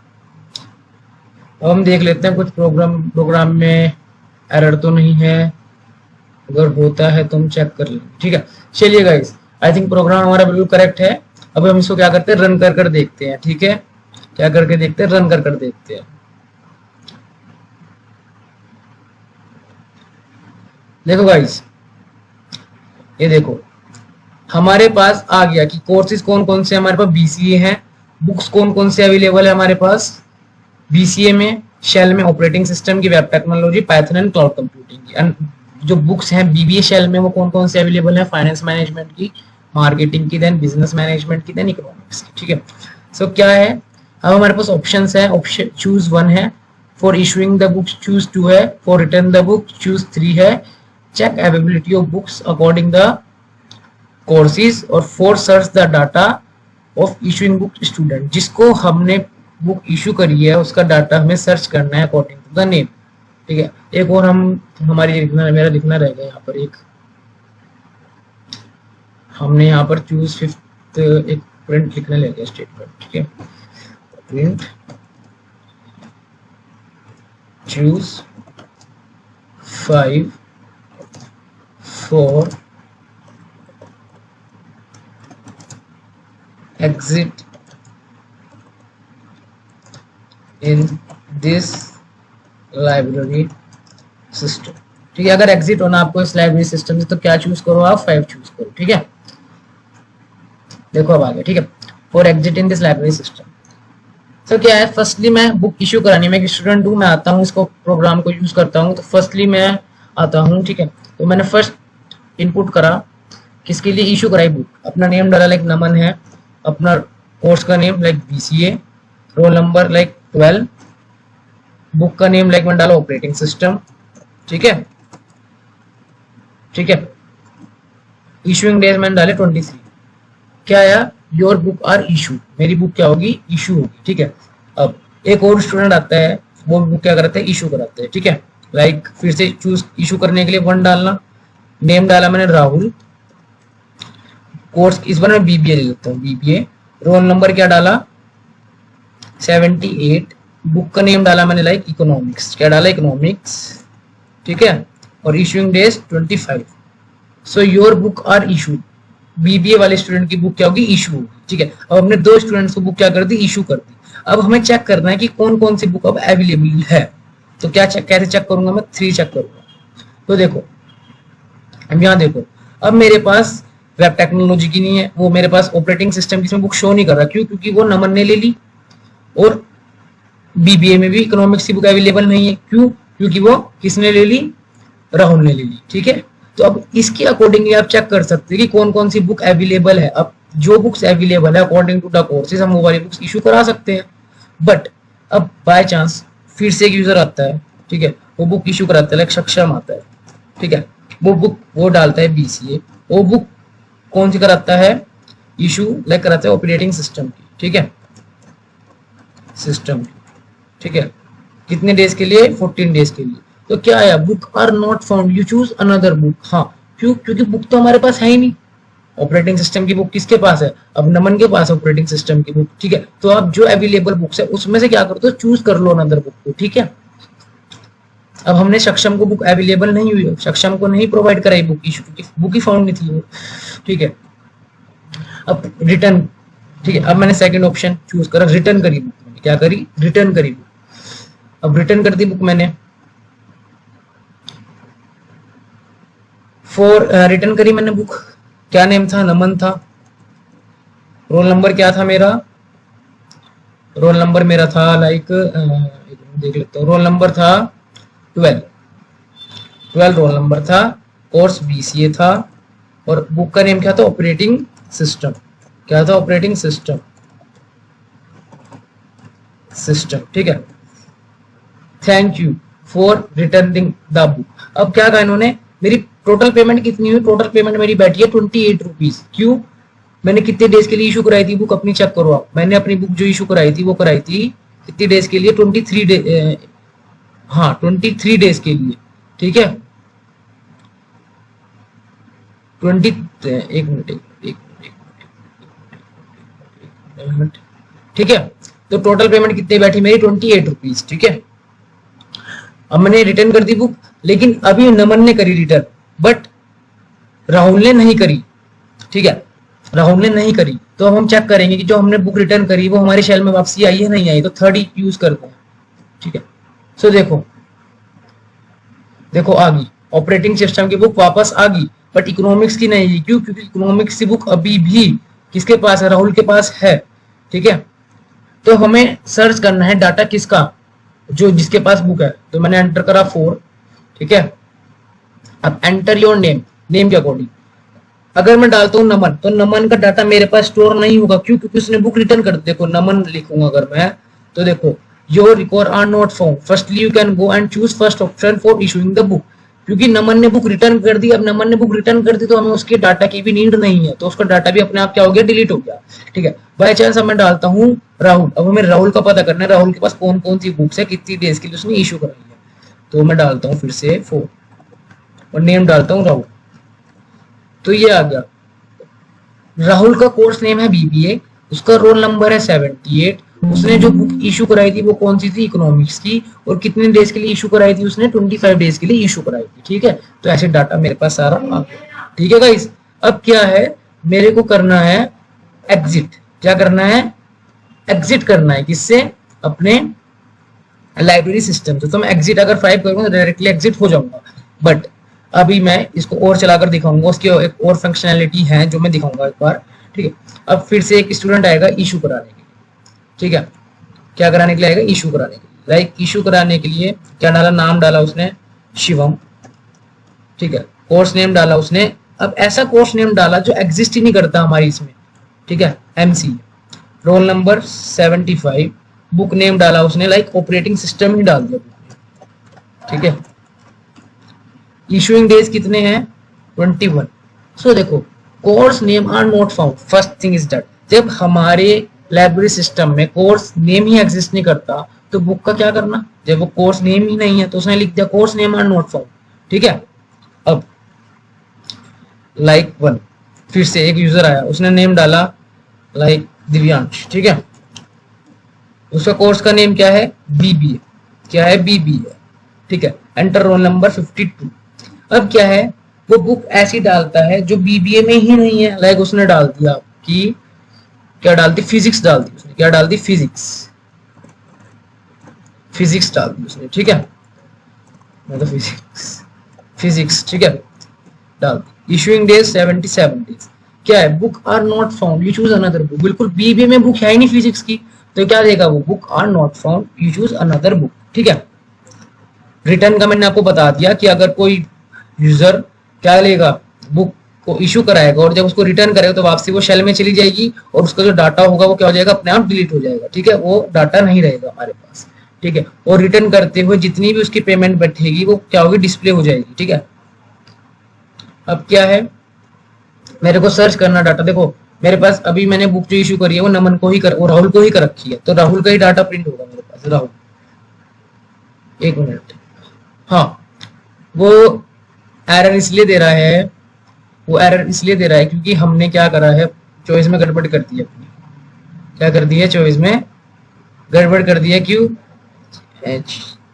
Speaker 1: अब हम देख लेते हैं कुछ प्रोग्राम में एरर तो नहीं है, अगर होता है तो हम चेक कर लेंगे, ठीक है। चलिए गाइस, आई थिंक प्रोग्राम हमारा बिल्कुल करेक्ट है। अब हम इसको क्या करते हैं, रन कर कर देखते हैं, ठीक है। क्या करके देखते हैं, रन कर कर देखते हैं। देखो गाइस, ये देखो हमारे पास आ गया कि कोर्सेज कौन कौन से हमारे पास बीसीए हैं, बुक्स कौन कौन से अवेलेबल है हमारे पास बीसीए में, शेल में ऑपरेटिंग सिस्टम की, web technology, Python and cloud computing की। एंड जो बुक्स हैं बीबीए शेल में वो कौन कौन से अवेलेबल है, फाइनेंस मैनेजमेंट की, मार्केटिंग की, देन बिजनेस मैनेजमेंट की, देन इकोनॉमिक्स की, ठीक है। सो क्या है, अब हमारे पास ऑप्शंस है, ऑप्शन चूज 1 है, for issuing the books choose 2 है, for return the book choose 3 है, check availability of books according the courses, और for search the data of issuing book student. जिसको हमने बुक इशू करी है उसका डाटा हमें सर्च करना है अकॉर्डिंग टू द नेम, ठीक है। एक और हम हमारी मेरा लिखना रहेगा यहाँ पर, एक हमने यहाँ पर चूज 5th एक प्रिंट लिखने लगे स्टेटमेंट, ठीक है। Print choose 5 for exit in this library system, ठीक है। अगर एग्जिट होना आपको इस लाइब्रेरी सिस्टम से तो क्या चूज करो आप, 5 चूज करो, ठीक है। देखो अब आ गया, ठीक है, for exit in this library system. तो क्या है, फर्स्टली मैं बुक इश्यू करानी, मैं एक स्टूडेंट हूँ, मैं आता हूँ इसको प्रोग्राम को यूज करता हूँ, तो फर्स्टली मैं आता हूँ, ठीक है। तो मैंने फर्स्ट इनपुट करा, किसके लिए इशू कराई बुक, अपना नेम डाला लाइक नमन है, अपना कोर्स का name like BCA, roll number like 12, book का नेम लाइक मैंने डाला ऑपरेटिंग सिस्टम, ठीक है, ठीक है। इशूइंग डेज मैंने डाले 23। क्या आया, योर बुक आर इशू, मेरी बुक क्या होगी, इशू होगी, ठीक है। अब एक और स्टूडेंट आता है, वो बुक क्या कराता है, इशू कराता है, ठीक है। लाइक फिर से चूज इशू करने के लिए 1 डालना, नेम डाला मैंने राहुल, कोर्स इस बार मैं बीबीए ले लेता हूँ, बीबीए, रोल नंबर क्या डाला 78, बुक का नेम डाला मैंने लाइक इकोनॉमिक्स, क्या डाला इकोनॉमिक्स, ठीक है, और issuing days 25। So your book are issue, BBA वाले स्टूडेंट की बुक क्या होगी, इशू होगी, ठीक है। अब हमने 2 स्टूडेंट्स को बुक क्या कर दी, इशू कर दी। अब हमें चेक करना है कि कौन कौन सी बुक अब अवेलेबल है, तो क्या चेक, कैसे चेक करूंगा मैं, 3 चेक करूंगा। तो देखो अब यहाँ देखो, अब मेरे पास वेब टेक्नोलॉजी की नहीं है, वो मेरे पास ऑपरेटिंग सिस्टम की बुक शो नहीं कर रहा, क्यों, क्योंकि वो नमन ने ले ली, और बीबीए में भी इकोनॉमिक्स की बुक अवेलेबल नहीं है, क्यों, क्योंकि वो किसने ले ली, राहुल ने ले ली, ठीक है। तो अब इसके अकॉर्डिंगली आप चेक कर सकते हैं कि कौन कौन सी बुक अवेलेबल है। अब जो बुक्स अवेलेबल है अकॉर्डिंग टू द कोर्सेज हम वो वाली बुक्स इशू करा सकते हैं। बट अब बाय चांस फिर से एक यूजर आता है, ठीक है, वो बुक इशू कराता है, लाइक सक्षम आता है, ठीक है, वो बुक वो डालता है बीसीए, वो बुक कौन सी कराता है, इशू लाइक कराता है ऑपरेटिंग सिस्टम की, ठीक है, सिस्टम, ठीक है, कितने डेज के लिए, 14 डेज के लिए। तो क्या आया, book are not found, you choose another book. हाँ, क्यों, क्योंकि बुक तो हमारे पास है ही नहीं, ऑपरेटिंग सिस्टम की बुक किसके पास है, अब नमन के पास ऑपरेटिंग सिस्टम की बुक, ठीक है। तो आप जो अवेलेबल बुक्स है उसमें से क्या करो, तो चूज कर लो अनदर बुक को, ठीक है। अब हमने सक्षम को बुक अवेलेबल नहीं हुई, सक्षम को नहीं प्रोवाइड कराई बुक इशू, क्योंकि बुक ही फाउंड नहीं थी वो, ठीक है। अब रिटर्न, ठीक है, अब मैंने सेकंड ऑप्शन चूज करा, रिटर्न करी बुक, मैंने क्या करी, रिटर्न करी बुक। अब रिटर्न कर दी बुक मैंने, फॉर रिटर्न करी मैंने बुक, क्या नेम था, नमन था, रोल नंबर क्या था मेरा, रोल नंबर मेरा था लाइक देख लेता हूँ, रोल नंबर था 12 रोल नंबर था, कोर्स बीसीए था, और बुक का नेम क्या था, ऑपरेटिंग सिस्टम, क्या था, ऑपरेटिंग सिस्टम, ठीक है। Thank you for returning the book. अब क्या कहा इन्होंने, मेरी टोटल पेमेंट कितनी हुई, टोटल पेमेंट मेरी बैठी है 28 रुपीज। क्यों, मैंने कितने डेज के लिए इशू कराई थी बुक, अपनी चेक करो आप, मैंने अपनी बुक जो इशू कराई थी वो कराई थी कितनी डेज के लिए, 23 डे, हाँ 23 डेज के लिए, ठीक है। एक मिनट, ठीक है। तो टोटल पेमेंट कितनी बैठी मेरी, 28 रुपीज, ठीक है। अब मैंने रिटर्न कर दी बुक, लेकिन अभी नमन ने करी रिटर्न, बट राहुल ने नहीं करी। ठीक है, राहुल ने नहीं करी, तो अब हम चेक करेंगे कि जो हमने बुक रिटर्न करी वो हमारे शेल में वापसी आई है नहीं आई, तो थर्ड यूज करते हैं। ठीक है, सो देखो देखो आ गई, ऑपरेटिंग सिस्टम की बुक वापस आ गई, बट इकोनॉमिक्स की नहीं। क्यों? क्योंकि इकोनॉमिक्स की बुक अभी भी किसके पास है? राहुल के पास है। ठीक है, तो हमें सर्च करना है डाटा किसका, जो जिसके पास बुक है। तो मैंने एंटर करा 4। ठीक है, अब एंटर योर नेम, नेम के अकॉर्डिंग अगर मैं डालता हूँ नमन, तो नमन का डाटा मेरे पास स्टोर नहीं होगा। क्यों? क्योंकि उसने बुक रिटर्न कर दी। देखो नमन लिखूंगा अगर मैं, तो देखो your record are not found, firstly you can go and choose first option for issuing the book. क्योंकि नमन ने बुक रिटर्न कर दी, अब नमन ने बुक रिटर्न कर दी तो हमें उसके डाटा की भी नीड नहीं है, तो उसका डाटा भी अपने आप क्या हो गया? डिलीट हो गया। ठीक है, बाय चांस अब मैं डालता हूँ राहुल, अब हमें राहुल का पता करना है राहुल के पास कौन कौन सी बुक्स है, कितनी डेज के लिए उसने इशू कराई है। तो मैं डालता हूँ फिर से 4 और नेम डालता हूँ राहुल, तो ये आ गया। राहुल का कोर्स नेम है बीबीए, उसका रोल नंबर है 78, उसने जो बुक इशू कराई थी वो कौन सी थी? इकोनॉमिक्स की, और कितने डेज के लिए इशू कराई थी? उसने 25 डेज के लिए इशू कराई थी। ठीक है, तो ऐसे डाटा मेरे पास सारा आ गया। ठीक है गाइस, अब क्या है, मेरे को करना है एग्जिट। क्या करना है? एग्जिट करना है। किससे? अपने लाइब्रेरी सिस्टम से। तो मैं एग्जिट अगर 5 करूंगा तो डायरेक्टली एग्जिट हो जाऊंगा, बट अभी मैं इसको और चलाकर दिखाऊंगा, उसकी एक और फंक्शनैलिटी है जो मैं दिखाऊंगा एक बार। ठीक है, अब फिर से एक स्टूडेंट आएगा इशू कराने के लिए। ठीक है, क्या कराने के लिए आएगा? इशू कराने के लिए। लाइक इशू कराने के लिए क्या डाला? नाम डाला उसने शिवम। ठीक है, कोर्स नेम डाला उसने, अब ऐसा कोर्स नेम डाला जो एग्जिस्ट ही नहीं करता हमारी इसमें। ठीक है, MC, roll number 75, book name डाला उसने लाइक ऑपरेटिंग सिस्टम ही डाल दिया। ठीक है, इशूइंग डेज कितने हैं? 21। सो देखो course name are not found, first thing is that जब हमारे लाइब्रेरी सिस्टम में कोर्स नेम ही एग्जिस्ट नहीं करता तो बुक का क्या करना? जब वो कोर्स नेम ही नहीं है तो उसने लिख दिया course name are not found. ठीक है, अब लाइक 1 फिर से एक यूजर आया, उसने नेम डाला लाइक दिव्यांश। ठीक है, उसका कोर्स का नेम क्या है? बीबीए। क्या है? बीबीए। ठीक है, एंटर रोल नंबर 52। अब क्या है, वो बुक ऐसी डालता है जो बीबीए में ही नहीं है। लाइक उसने डाल दिया कि क्या डाल दी? फिजिक्स डाल दी उसने। क्या डाल दी? फिजिक्स। फिजिक्स डाल दी उसने। ठीक है, मतलब फिजिक्स। ठीक है, डाल दी। Issuing days 77 days. क्या है? Book are not found, you choose another book. बिल्कुल बीबीए में बुक है ही नहीं फिजिक्स की, तो क्या देगा वो? Book are not found, you choose another book. ठीक है, रिटर्न का मैंने आपको बता दिया कि अगर कोई यूजर क्या लेगा? बुक को इशू कराएगा और जब उसको रिटर्न करेगा तो वापसी वो शेल में चली जाएगी और उसका जो डाटा होगा वो क्या हो जाएगा? अपने आप डिलीट हो जाएगा। ठीक है, वो डाटा नहीं रहेगा हमारे पास। ठीक है, और रिटर्न करते हुए जितनी भी उसकी पेमेंट बैठेगी वो क्या होगी? डिस्प्ले हो जाएगी। ठीक है, अब क्या है, मेरे को सर्च करना डाटा। देखो मेरे पास अभी मैंने बुक जो इशू करी है वो नमन को ही कर, वो राहुल को ही कर रखी है, तो राहुल का ही डाटा प्रिंट होगा मेरे पास। राहुल, एक मिनट, हाँ, वो एरर इसलिए दे रहा है, वो एरर इसलिए दे रहा है क्योंकि हमने क्या करा है, चॉइस में गड़बड़ कर दी है अपनी। क्या कर दी है? चॉइस में गड़बड़ कर दिया। क्यों?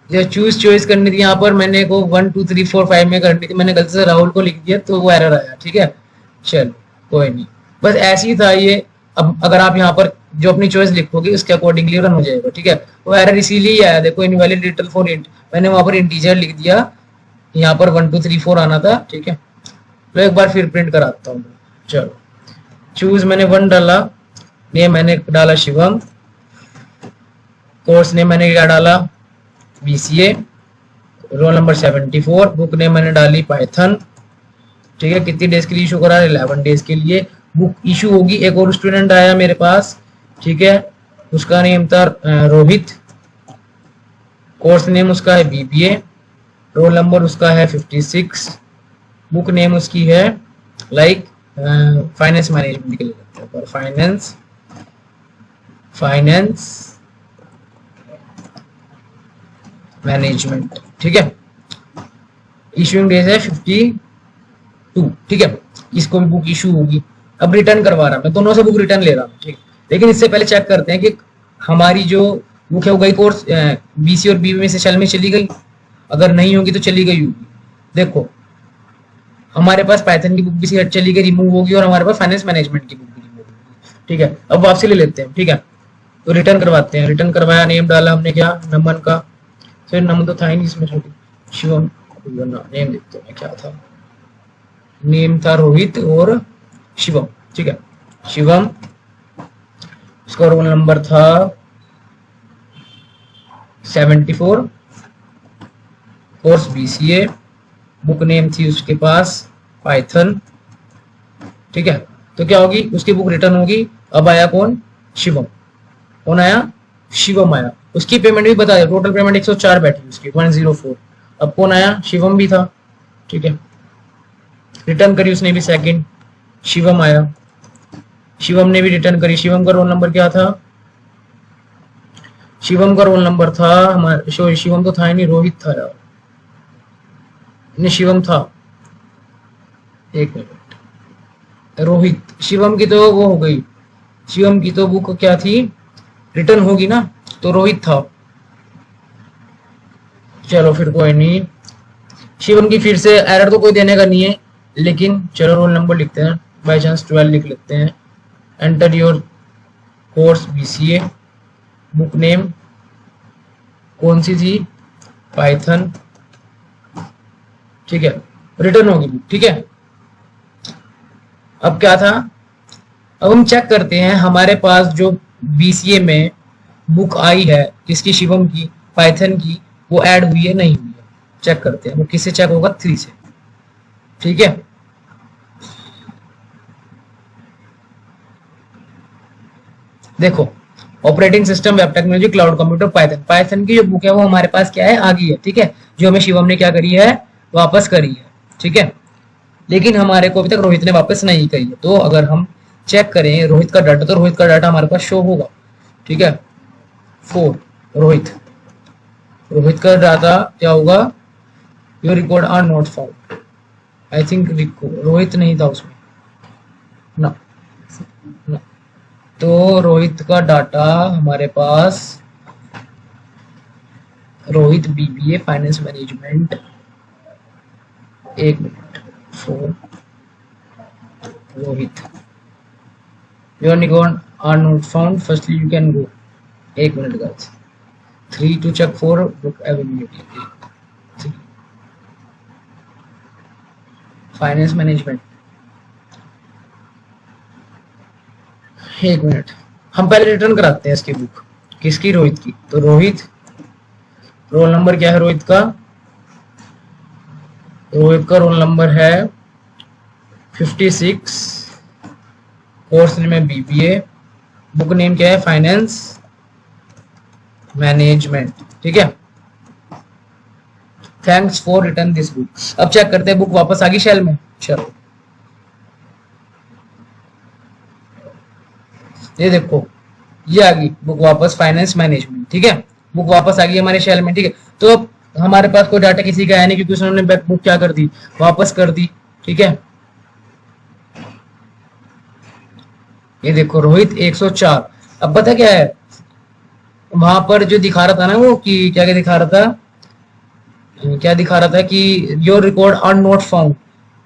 Speaker 1: जो चूज चॉइस करनी थी यहाँ पर मैंने को 1 2 3 4 5 में करनी थी, मैंने गलती से राहुल को लिख दिया तो वो एरर आया। ठीक है, चल कोई नहीं, बस ऐसे ही था ये। अब अगर आप यहाँ पर जो अपनी चॉइस लिखोगे उसके अकॉर्डिंगली रन हो जाएगा। ठीक है, वो एरर इसीलिए आया, देखो इनवैलिड फॉर इंट, मैंने वहां पर इंटीजर लिख दिया, यहाँ पर 1 2 3 4 आना था। ठीक है, तो एक बार फिर प्रिंट कराता हूँ। चलो, चूज मैंने 1 डाला, नेम मैंने डाला शिवम, कोर्स नेम मैंने क्या डाला? BCA, roll number 74, book name मैंने डाली पाइथन। ठीक है, कितनी डेज के लिए इशू करा? 11 डेज के लिए बुक इशू होगी। एक और स्टूडेंट आया मेरे पास, ठीक है, उसका नेम था रोहित, कोर्स नेम उसका है बीबीए, रोल नंबर उसका है 56, बुक नेम उसकी है लाइक फाइनेंस मैनेजमेंट के लिए लगता है, फाइनेंस मैनेजमेंट। ठीक है, इशूइंग डेज है 52। ठीक है, इसको भी बुक इशू होगी। अब रिटर्न करवा रहा, मैं दोनों से बुक रिटर्न ले रहा हूँ। ठीक, लेकिन इससे पहले चेक करते हैं कि हमारी जो बुक है वो गई कोर्स बीसी और बीबी में से शेल में चली गई। अगर नहीं होगी तो चली गई होगी। देखो हमारे पास पाइथन की बुक भी चली गई, रिमूव होगी, और हमारे पास फाइनेंस मैनेजमेंट की बुक भी रिमूव होगी। ठीक है, अब वापसी ले लेते हैं। ठीक है, तो रिटर्न करवाते हैं। रिटर्न करवाया, नेम डाला हमने, क्या नमन का, फिर नमन तो था ही नहीं इसमें, छोटी शिवम, नेम देखते हैं क्या था, नेम था रोहित और शिवम। ठीक है, शिवम, उसका रोल नंबर था 74, कोर्स बीसीए, बुक नेम थी उसके पास पाइथन। ठीक है, तो क्या होगी, उसकी बुक रिटर्न होगी। अब आया कौन, शिवम। कौन आया, शिवम आया। उसकी पेमेंट भी बता दिया, टोटल पेमेंट 104 बैठी उसकी, 104। अब कौन आया, शिवम भी था। ठीक है, रिटर्न करी उसने भी सेकंड, शिवम आया, शिवम ने भी रिटर्न करी। शिवम का रोल नंबर क्या था, शिवम का रोल नंबर था हमारे, शिवम तो था ही नहीं, रोहित था यार, नहीं शिवम था, एक मिनट, रोहित। शिवम की तो वो हो गई, शिवम की तो बुक क्या थी, रिटर्न होगी ना, तो रोहित था। चलो फिर कोई नहीं, शिवम की फिर से एरर तो कोई देने का नहीं है, लेकिन चलो रोल नंबर लिखते हैं, बाई चांस 12 लिख लेते हैं। Enter your course BCA, book name कौन सी थी, पाइथन। ठीक है, रिटर्न होगी बुक। ठीक है, अब क्या था, अब हम चेक करते हैं हमारे पास जो बीसीए में बुक आई है किसकी, शिवम की, पाइथन की, वो ऐड हुई है नहीं हुई है, चेक करते हैं। वो किससे चेक होगा, 3 से। ठीक है, देखो operating system, web technology, cloud computer, Python. Python की जो बुक है वो हमारे पास क्या है, आ गई है। ठीक है, जो हमें शिवम ने क्या करी है, वापस करी है। ठीक है, लेकिन हमारे को अभी तक रोहित ने वापस नहीं करी है। तो अगर हम चेक करें रोहित का डाटा, तो रोहित का डाटा हमारे पास शो होगा। ठीक है, 4 रोहित, रोहित का डाटा क्या होगा, your record are not found. I think Rohit नहीं था उसमें ना, ना। तो रोहित का डाटा हमारे पास, रोहित बीबीए फाइनेंस मैनेजमेंट, एक minute, 4 Rohit, your Nikon are not found, firstly you can go, एक minute guys, 3 to check 4 book availability, finance management. एक मिनट, हम पहले रिटर्न कराते हैं इसकी बुक, किसकी, रोहित की। तो रोहित, रोल नंबर क्या है रोहित का, रोहित का रोल नंबर है 56, कोर्स नेम है बीबीए, बुक नेम क्या है, फाइनेंस मैनेजमेंट। ठीक है, thanks for return this book. अब चेक करते हैं बुक वापस आ गई शेल में। चलो ये देखो, ये आ गई बुक वापस, फाइनेंस मैनेजमेंट। ठीक है, बुक वापस आ गई हमारे शेल में। ठीक है, तो अब हमारे पास कोई डाटा किसी का है नहीं, क्योंकि उसने बुक क्या कर दी, वापस कर दी। ठीक है, ये देखो रोहित 104। अब पता क्या है, वहां पर जो दिखा रहा था ना वो, कि क्या क्या दिखा रहा था, क्या दिखा रहा था कि your record are not found.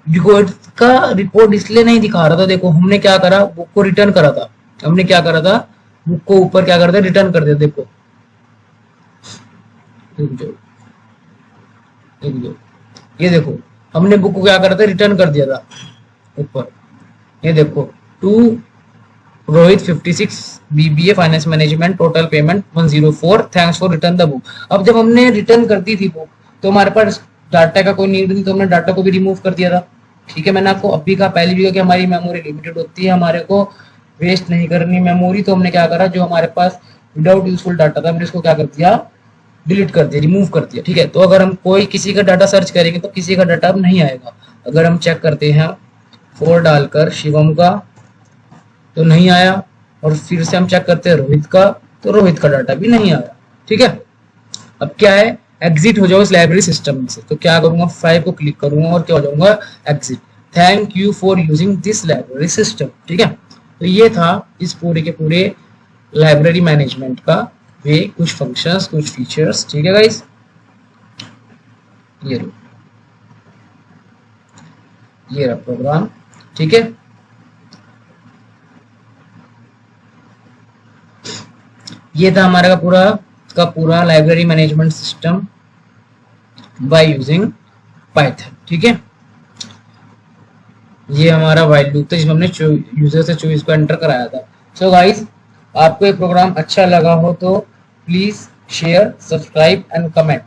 Speaker 1: Record का रिकॉर्ड इसलिए नहीं दिखा रहा था, देखो हमने क्या करा, बुक को रिटर्न करा था। हमने क्या करा था, बुक को ऊपर क्या करते, रिटर्न कर दिया। देखो ये देखो, हमने बुक को क्या करा था, रिटर्न कर दिया था ऊपर। ये देखो, to Rohit 56 BBA finance management, total payment 104, thanks for return the book. अब जब हमने रिटर्न कर दी थी बुक, तो हमारे पास डाटा का कोई नीड नहीं, तो हमने डाटा को भी रिमूव कर दिया था। ठीक है, मैंने आपको अभी कहा, पहले भी कहा कि हमारी मेमोरी लिमिटेड होती है, हमारे को वेस्ट नहीं करनी मेमोरी। तो हमने क्या करा, जो हमारे पास विदाउट यूजफुल डाटा था, हमने इसको क्या कर दिया, डिलीट कर दिया, रिमूव कर दिया। ठीक है, तो अगर हम कोई किसी का डाटा सर्च करेंगे तो किसी का डाटा अब नहीं आएगा। अगर हम चेक करते हैं 4 डालकर शिवम का, तो नहीं आया, और फिर से हम चेक करते हैं रोहित का, तो रोहित का डाटा भी नहीं आया। ठीक है, अब क्या है, एग्जिट हो जाओ इस लाइब्रेरी सिस्टम में से। तो क्या करूंगा, 5 को क्लिक करूंगा और क्या हो जाऊंगा, exit. Thank you for using this library system. ठीक है, तो ये था इस पूरे के पूरे लाइब्रेरी मैनेजमेंट का वे, कुछ फंक्शंस, कुछ फीचर्स। ठीक है गाइस, ये लो, ये रहा प्रोग्राम। ठीक है, ये था हमारा पूरा library management system by using Python. ठीक है, ये हमारा वाइल लूप था जिसमें हमने यूजर से चॉइस को एंटर कराया था। सो गाइस, आपको ये प्रोग्राम अच्छा लगा हो तो please share, subscribe and comment,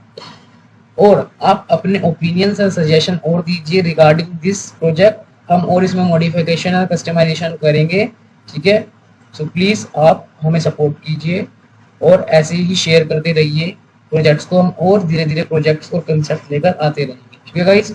Speaker 1: और आप अपने ओपिनियंस एंड सजेशन और दीजिए रिगार्डिंग दिस प्रोजेक्ट। हम और इसमें मॉडिफिकेशन और कस्टमाइजेशन करेंगे। ठीक है, सो प्लीज आप हमें सपोर्ट कीजिए और ऐसे ही शेयर करते रहिए प्रोजेक्ट्स को। हम और धीरे धीरे प्रोजेक्ट्स और कंसेप्ट लेकर आते रहेंगे। ठीक है गाइस।